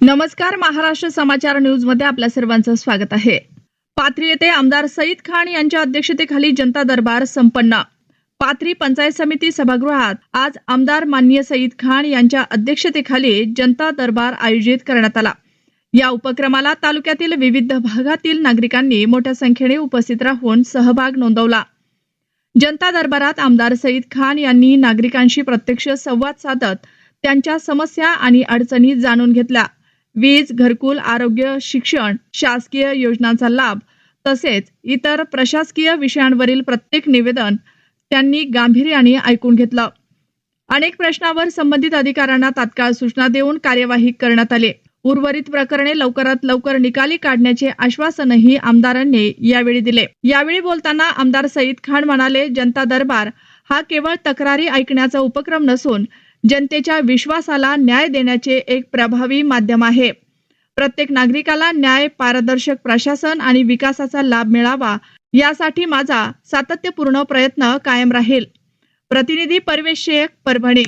नमस्कार, महाराष्ट्र समाचार न्यूज मध्ये आपल्या सर्वांचं स्वागत आहे। पाथरी येथे आमदार सईद खान यांच्या अध्यक्षतेखाली जनता दरबार संपन्न। पाथरी पंचायत समिती सभागृहात आज आमदार माननीय सईद खान यांच्या अध्यक्षतेखाली जनता दरबार आयोजित करण्यात आला। या उपक्रमाला तालुक्यातील विविध भागातील नागरिकांनी मोठ्या संख्येने उपस्थित राहून सहभाग नोंदवला। जनता दरबारात आमदार सईद खान यांनी नागरिकांशी प्रत्यक्ष संवाद साधत त्यांच्या समस्या आणि अडचणी जाणून घेतल्या। वीज, घरकुल, आरोग्य, शिक्षण, शासकीय योजनांचा लाभ तसेच इतर प्रशासकीय विषयांवरील प्रत्येक निवेदन त्यांनी गांभीर्याने ऐकून घेतलं। अनेक प्रश्नांवर संबंधित अधिकाऱ्यांना तात्काळ सूचना देऊन कार्यवाही करण्यात आली। उर्वरित प्रकरणे लवकरात लवकर निकाली काढण्याचे आश्वासनही आमदारांनी यावेळी दिले। यावेळी बोलताना आमदार सईद खान म्हणाले, जनता दरबार हा केवळ तक्रारी ऐकण्याचा उपक्रम नसून जनतेच्या विश्वासाला न्याय देण्याचे एक प्रभावी माध्यम आहे। प्रत्येक नागरिकाला न्याय, पारदर्शक प्रशासन आणि विकासाचा लाभ मिळावा यासाठी माझा सातत्यपूर्ण प्रयत्न कायम राहील। प्रतिनिधी परवेश शेख, परभणी।